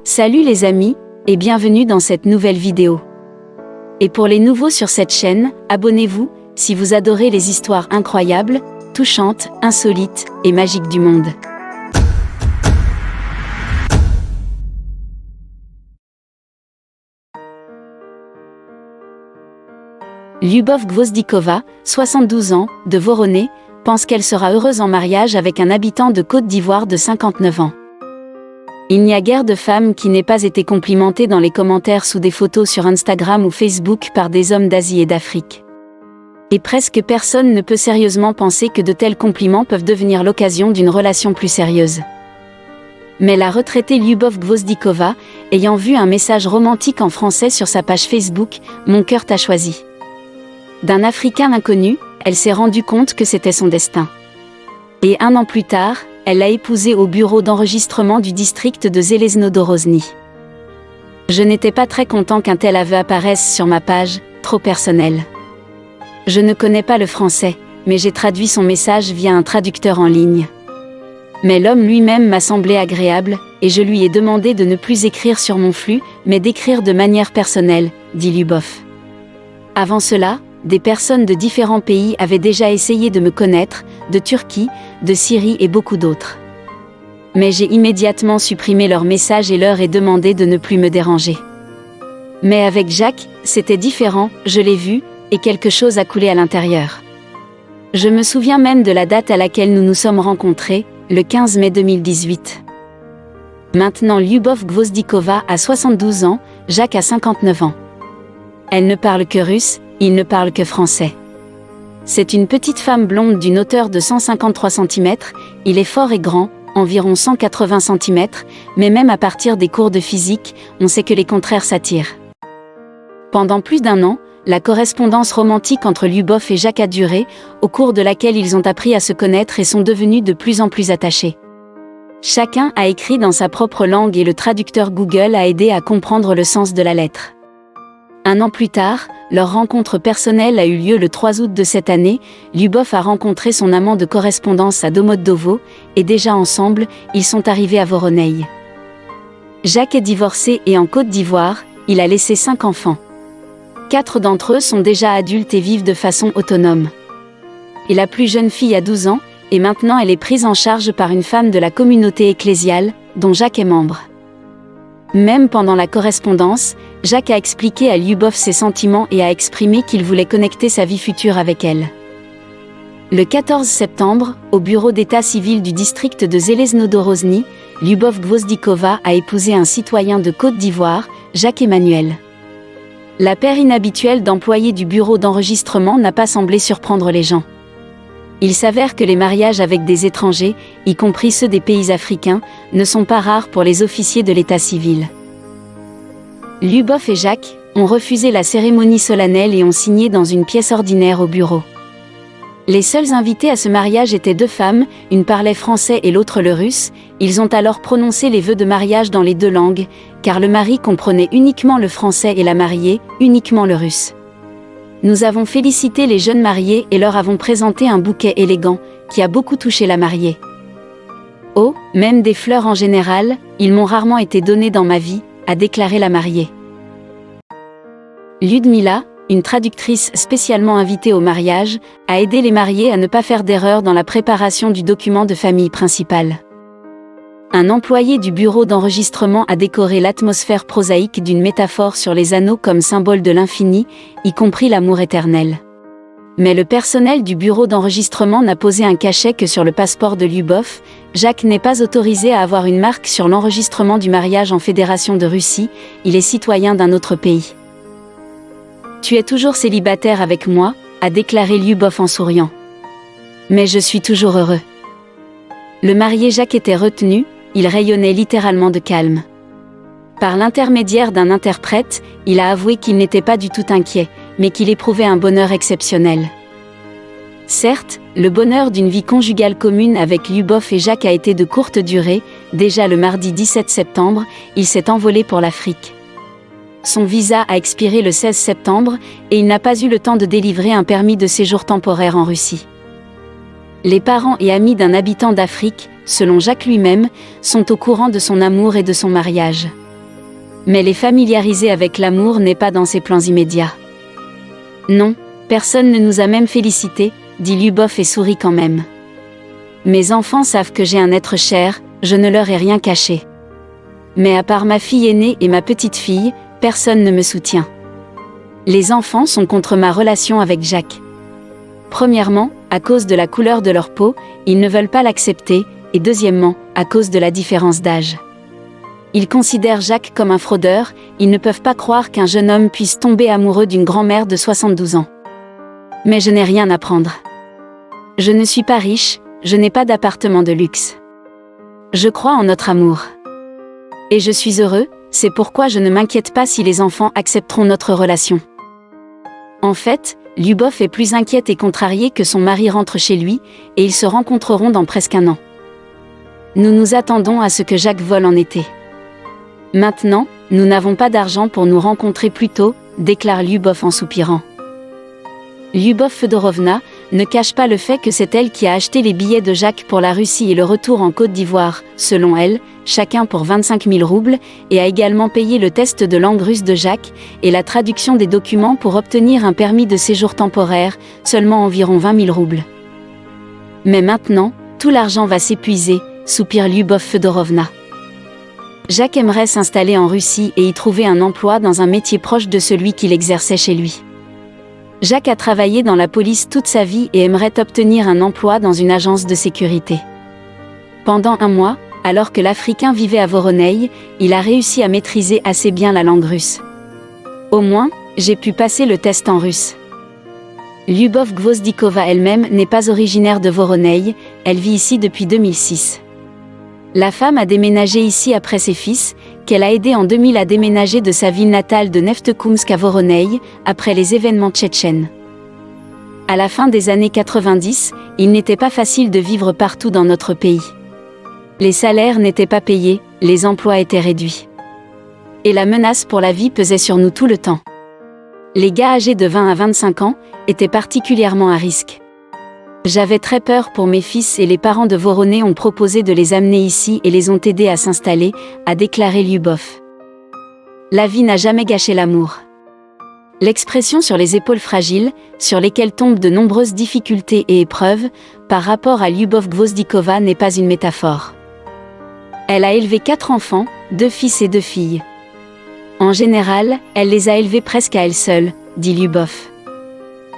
Salut les amis, et bienvenue dans cette nouvelle vidéo. Et pour les nouveaux sur cette chaîne, abonnez-vous, si vous adorez les histoires incroyables, touchantes, insolites et magiques du monde. Lyubov Gvozdikova, 72 ans, de Voronezh, pense qu'elle sera heureuse en mariage avec un habitant de Côte d'Ivoire de 59 ans. Il n'y a guère de femme qui n'ait pas été complimentée dans les commentaires sous des photos sur Instagram ou Facebook par des hommes d'Asie et d'Afrique. Et presque personne ne peut sérieusement penser que de tels compliments peuvent devenir l'occasion d'une relation plus sérieuse. Mais la retraitée Lyubov Gvozdikova, ayant vu un message romantique en français sur sa page Facebook, « Mon cœur t'a choisi », d'un Africain inconnu, elle s'est rendue compte que c'était son destin. Et 1 an plus tard, elle l'a épousé au bureau d'enregistrement du district de Železno-Dorožny. Je n'étais pas très content qu'un tel aveu apparaisse sur ma page, trop personnel. Je ne connais pas le français, mais j'ai traduit son message via un traducteur en ligne. Mais l'homme lui-même m'a semblé agréable, et je lui ai demandé de ne plus écrire sur mon flux, mais d'écrire de manière personnelle, dit Lyubov. Avant cela, des personnes de différents pays avaient déjà essayé de me connaître, de Turquie, de Syrie et beaucoup d'autres. Mais j'ai immédiatement supprimé leurs messages et leur ai demandé de ne plus me déranger. Mais avec Jacques, c'était différent, je l'ai vu, et quelque chose a coulé à l'intérieur. Je me souviens même de la date à laquelle nous nous sommes rencontrés, le 15 mai 2018. Maintenant Lyubov Gvozdikova a 72 ans, Jacques a 59 ans. Elle ne parle que russe, il ne parle que français. C'est une petite femme blonde d'une hauteur de 153 cm, il est fort et grand, environ 180 cm, mais même à partir des cours de physique, on sait que les contraires s'attirent. Pendant plus d'1 an, la correspondance romantique entre Lyubov et Jacques a duré, au cours de laquelle ils ont appris à se connaître et sont devenus de plus en plus attachés. Chacun a écrit dans sa propre langue et le traducteur Google a aidé à comprendre le sens de la lettre. 1 an plus tard, leur rencontre personnelle a eu lieu le 3 août de cette année, Lyubov a rencontré son amant de correspondance à Domodedovo, et déjà ensemble, ils sont arrivés à Voronezh. Jacques est divorcé et en Côte d'Ivoire, il a laissé 5 enfants. 4 d'entre eux sont déjà adultes et vivent de façon autonome. Et la plus jeune fille a 12 ans, et maintenant elle est prise en charge par une femme de la communauté ecclésiale, dont Jacques est membre. Même pendant la correspondance, Jacques a expliqué à Lyubov ses sentiments et a exprimé qu'il voulait connecter sa vie future avec elle. Le 14 septembre, au bureau d'état civil du district de Železno-Dorožny, Lyubov Gvozdikova a épousé un citoyen de Côte d'Ivoire, Jacques Emmanuel. La paire inhabituelle d'employés du bureau d'enregistrement n'a pas semblé surprendre les gens. Il s'avère que les mariages avec des étrangers, y compris ceux des pays africains, ne sont pas rares pour les officiers de l'état civil. Lyubov et Jacques ont refusé la cérémonie solennelle et ont signé dans une pièce ordinaire au bureau. Les seuls invités à ce mariage étaient 2 femmes, une parlait français et l'autre le russe. Ils ont alors prononcé les vœux de mariage dans les 2 langues, car le mari comprenait uniquement le français et la mariée, uniquement le russe. Nous avons félicité les jeunes mariés et leur avons présenté un bouquet élégant, qui a beaucoup touché la mariée. Oh, même des fleurs en général, ils m'ont rarement été donnés dans ma vie, a déclaré la mariée. Lyudmila, une traductrice spécialement invitée au mariage, a aidé les mariés à ne pas faire d'erreur dans la préparation du document de famille principal. Un employé du bureau d'enregistrement a décoré l'atmosphère prosaïque d'une métaphore sur les anneaux comme symbole de l'infini, y compris l'amour éternel. Mais le personnel du bureau d'enregistrement n'a posé un cachet que sur le passeport de Lyubov. Jacques n'est pas autorisé à avoir une marque sur l'enregistrement du mariage en Fédération de Russie, il est citoyen d'un autre pays. « Tu es toujours célibataire avec moi », a déclaré Lyubov en souriant. « Mais je suis toujours heureux. » Le marié Jacques était retenu, il rayonnait littéralement de calme. Par l'intermédiaire d'un interprète, il a avoué qu'il n'était pas du tout inquiet, mais qu'il éprouvait un bonheur exceptionnel. Certes, le bonheur d'une vie conjugale commune avec Lyubov et Jacques a été de courte durée, déjà le mardi 17 septembre, il s'est envolé pour l'Afrique. Son visa a expiré le 16 septembre, et il n'a pas eu le temps de délivrer un permis de séjour temporaire en Russie. Les parents et amis d'un habitant d'Afrique, selon Jacques lui-même, sont au courant de son amour et de son mariage. Mais les familiariser avec l'amour n'est pas dans ses plans immédiats. Non, personne ne nous a même félicités, dit Lyubov et sourit quand même. Mes enfants savent que j'ai un être cher, je ne leur ai rien caché. Mais à part ma fille aînée et ma petite fille, personne ne me soutient. Les enfants sont contre ma relation avec Jacques. Premièrement, à cause de la couleur de leur peau, ils ne veulent pas l'accepter, et deuxièmement, à cause de la différence d'âge. Ils considèrent Jacques comme un fraudeur, ils ne peuvent pas croire qu'un jeune homme puisse tomber amoureux d'une grand-mère de 72 ans. Mais je n'ai rien à prendre. Je ne suis pas riche, je n'ai pas d'appartement de luxe. Je crois en notre amour. Et je suis heureux, c'est pourquoi je ne m'inquiète pas si les enfants accepteront notre relation. En fait, Lyubov est plus inquiète et contrariée que son mari rentre chez lui, et ils se rencontreront dans presque un an. Nous nous attendons à ce que Jacques vole en été. Maintenant, nous n'avons pas d'argent pour nous rencontrer plus tôt, déclare Lyubov en soupirant. Lyubov Fedorovna ne cache pas le fait que c'est elle qui a acheté les billets de Jacques pour la Russie et le retour en Côte d'Ivoire, selon elle, chacun pour 25 000 roubles, et a également payé le test de langue russe de Jacques, et la traduction des documents pour obtenir un permis de séjour temporaire, seulement environ 20 000 roubles. Mais maintenant, tout l'argent va s'épuiser, soupire Lyubov Fedorovna. Jacques aimerait s'installer en Russie et y trouver un emploi dans un métier proche de celui qu'il exerçait chez lui. Jacques a travaillé dans la police toute sa vie et aimerait obtenir un emploi dans une agence de sécurité. Pendant un mois, alors que l'Africain vivait à Voronezh, il a réussi à maîtriser assez bien la langue russe. Au moins, j'ai pu passer le test en russe. Lyubov Gvozdikova elle-même n'est pas originaire de Voronezh, elle vit ici depuis 2006. La femme a déménagé ici après ses fils, qu'elle a aidé en 2000 à déménager de sa ville natale de Neftekoumsk à Voronezh, après les événements tchétchènes. À la fin des années 90, il n'était pas facile de vivre partout dans notre pays. Les salaires n'étaient pas payés, les emplois étaient réduits. Et la menace pour la vie pesait sur nous tout le temps. Les gars âgés de 20 à 25 ans étaient particulièrement à risque. J'avais très peur pour mes fils et les parents de Voronezh ont proposé de les amener ici et les ont aidés à s'installer, a déclaré Lyubov. La vie n'a jamais gâché l'amour. L'expression sur les épaules fragiles, sur lesquelles tombent de nombreuses difficultés et épreuves, par rapport à Lyubov Gvozdikova n'est pas une métaphore. Elle a élevé 4 enfants, 2 fils et 2 filles. En général, elle les a élevés presque à elle seule, dit Lyubov.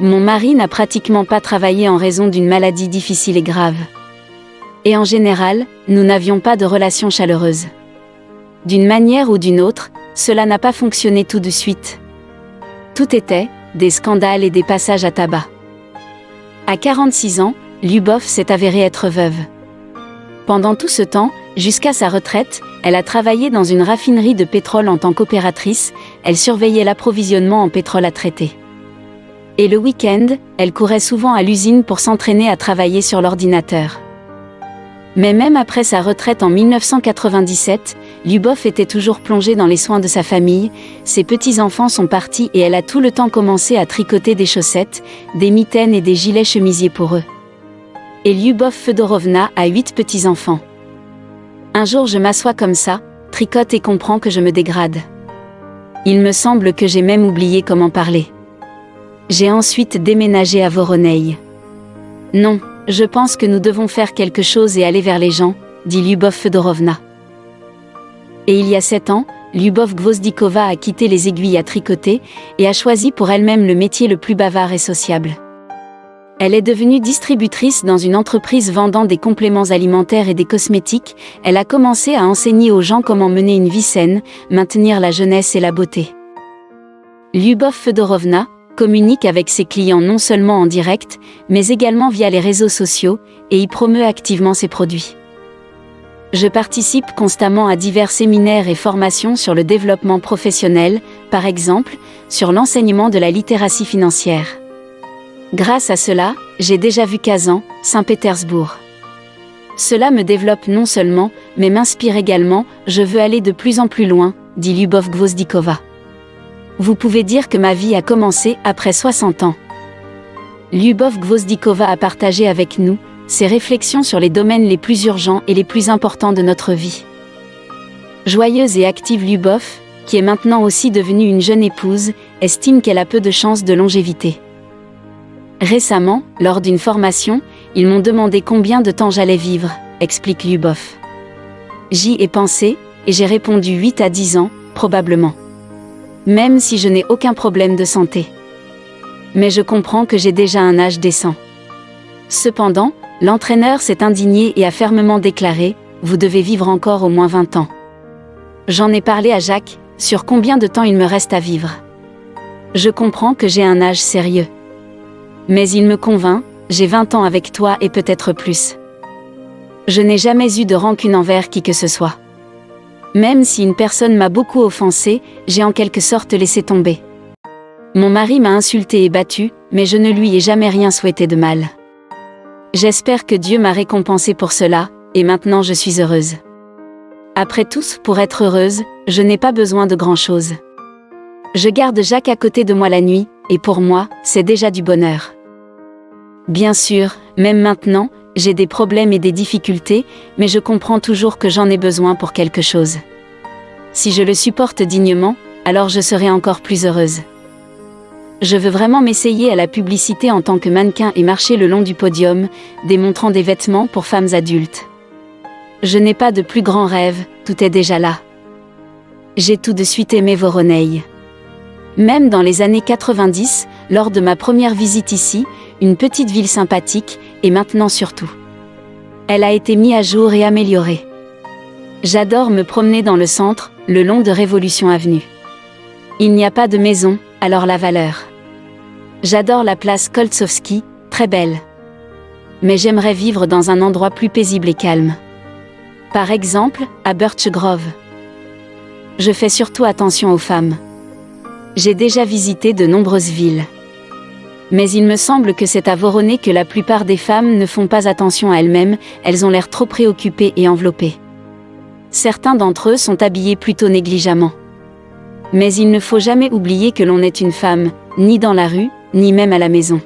Mon mari n'a pratiquement pas travaillé en raison d'une maladie difficile et grave. Et en général, nous n'avions pas de relation chaleureuse. D'une manière ou d'une autre, cela n'a pas fonctionné tout de suite. Tout était, des scandales et des passages à tabac. À 46 ans, Lyubov s'est avérée être veuve. Pendant tout ce temps, jusqu'à sa retraite, elle a travaillé dans une raffinerie de pétrole en tant qu'opératrice, elle surveillait l'approvisionnement en pétrole à traiter. Et le week-end, elle courait souvent à l'usine pour s'entraîner à travailler sur l'ordinateur. Mais même après sa retraite en 1997, Lyubov était toujours plongée dans les soins de sa famille, ses petits-enfants sont partis et elle a tout le temps commencé à tricoter des chaussettes, des mitaines et des gilets chemisiers pour eux. Et Lyubov Fedorovna a 8 petits-enfants. Un jour je m'assois comme ça, tricote et comprends que je me dégrade. Il me semble que j'ai même oublié comment parler. J'ai ensuite déménagé à Voronezh. Non, je pense que nous devons faire quelque chose et aller vers les gens, dit Lyubov Fedorovna. Et il y a 7 ans, Lyubov Gvozdikova a quitté les aiguilles à tricoter et a choisi pour elle-même le métier le plus bavard et sociable. Elle est devenue distributrice dans une entreprise vendant des compléments alimentaires et des cosmétiques, elle a commencé à enseigner aux gens comment mener une vie saine, maintenir la jeunesse et la beauté. Lyubov Fedorovna communique avec ses clients non seulement en direct, mais également via les réseaux sociaux, et y promeut activement ses produits. Je participe constamment à divers séminaires et formations sur le développement professionnel, par exemple, sur l'enseignement de la littératie financière. Grâce à cela, j'ai déjà vu Kazan, Saint-Pétersbourg. Cela me développe non seulement, mais m'inspire également, je veux aller de plus en plus loin, dit Lyubov Gvozdikova. Vous pouvez dire que ma vie a commencé après 60 ans. Lyubov Gvozdikova a partagé avec nous ses réflexions sur les domaines les plus urgents et les plus importants de notre vie. Joyeuse et active Lyubov, qui est maintenant aussi devenue une jeune épouse, estime qu'elle a peu de chances de longévité. Récemment, lors d'une formation, ils m'ont demandé combien de temps j'allais vivre, explique Lyubov. J'y ai pensé, et j'ai répondu 8 à 10 ans, probablement. Même si je n'ai aucun problème de santé. Mais je comprends que j'ai déjà un âge décent. Cependant, l'entraîneur s'est indigné et a fermement déclaré « Vous devez vivre encore au moins 20 ans ». J'en ai parlé à Jacques, sur combien de temps il me reste à vivre. Je comprends que j'ai un âge sérieux. Mais il me convainc, j'ai 20 ans avec toi et peut-être plus. Je n'ai jamais eu de rancune envers qui que ce soit. Même si une personne m'a beaucoup offensé, j'ai en quelque sorte laissé tomber. Mon mari m'a insulté et battu, mais je ne lui ai jamais rien souhaité de mal. J'espère que Dieu m'a récompensé pour cela, et maintenant je suis heureuse. Après tout, pour être heureuse, je n'ai pas besoin de grand-chose. Je garde Jacques à côté de moi la nuit, et pour moi, c'est déjà du bonheur. Bien sûr, même maintenant, j'ai des problèmes et des difficultés, mais je comprends toujours que j'en ai besoin pour quelque chose. Si je le supporte dignement, alors je serai encore plus heureuse. Je veux vraiment m'essayer à la publicité en tant que mannequin et marcher le long du podium, démontrant des vêtements pour femmes adultes. Je n'ai pas de plus grand rêve, tout est déjà là. J'ai tout de suite aimé Voronezh. Même dans les années 90, lors de ma première visite ici, une petite ville sympathique, et maintenant surtout. Elle a été mise à jour et améliorée. J'adore me promener dans le centre, le long de Révolution Avenue. Il n'y a pas de maison, alors la valeur. J'adore la place Koltsovski, très belle. Mais j'aimerais vivre dans un endroit plus paisible et calme. Par exemple, à Birch Grove. Je fais surtout attention aux femmes. J'ai déjà visité de nombreuses villes. Mais il me semble que c'est à Voronezh que la plupart des femmes ne font pas attention à elles-mêmes, elles ont l'air trop préoccupées et enveloppées. Certains d'entre eux sont habillés plutôt négligemment. Mais il ne faut jamais oublier que l'on est une femme, ni dans la rue, ni même à la maison.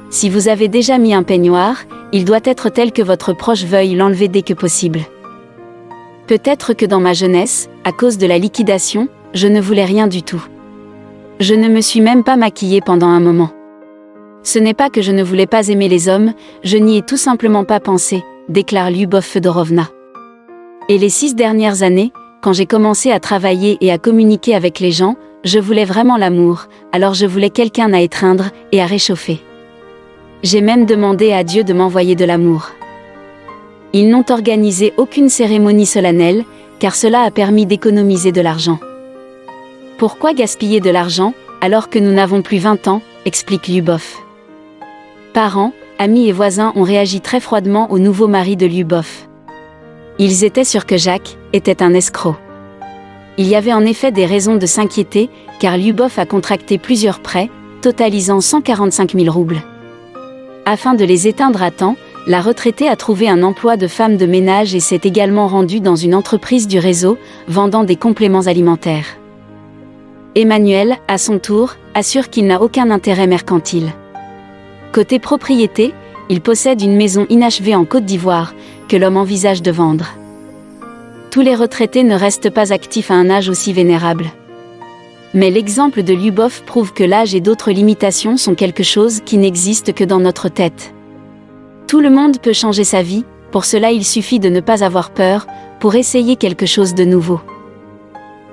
Si vous avez déjà mis un peignoir, il doit être tel que votre proche veuille l'enlever dès que possible. Peut-être que dans ma jeunesse, à cause de la liquidation, je ne voulais rien du tout. Je ne me suis même pas maquillée pendant un moment. Ce n'est pas que je ne voulais pas aimer les hommes, je n'y ai tout simplement pas pensé, déclare Lyubov Fedorovna. Et les 6 dernières années, quand j'ai commencé à travailler et à communiquer avec les gens, je voulais vraiment l'amour, alors je voulais quelqu'un à étreindre et à réchauffer. J'ai même demandé à Dieu de m'envoyer de l'amour. Ils n'ont organisé aucune cérémonie solennelle, car cela a permis d'économiser de l'argent. Pourquoi gaspiller de l'argent, alors que nous n'avons plus 20 ans, explique Lyubov. Parents, amis et voisins ont réagi très froidement au nouveau mari de Lyubov. Ils étaient sûrs que Jacques était un escroc. Il y avait en effet des raisons de s'inquiéter, car Lyubov a contracté plusieurs prêts, totalisant 145 000 roubles. Afin de les éteindre à temps, la retraitée a trouvé un emploi de femme de ménage et s'est également rendue dans une entreprise du réseau, vendant des compléments alimentaires. Emmanuel, à son tour, assure qu'il n'a aucun intérêt mercantile. Côté propriété, il possède une maison inachevée en Côte d'Ivoire, que l'homme envisage de vendre. Tous les retraités ne restent pas actifs à un âge aussi vénérable. Mais l'exemple de Lyubov prouve que l'âge et d'autres limitations sont quelque chose qui n'existe que dans notre tête. Tout le monde peut changer sa vie, pour cela il suffit de ne pas avoir peur, pour essayer quelque chose de nouveau.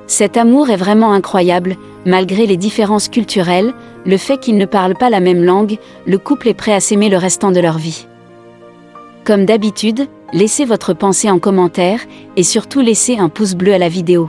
Cet amour est vraiment incroyable, malgré les différences culturelles, le fait qu'ils ne parlent pas la même langue, le couple est prêt à s'aimer le restant de leur vie. Comme d'habitude, laissez votre pensée en commentaire, et surtout laissez un pouce bleu à la vidéo.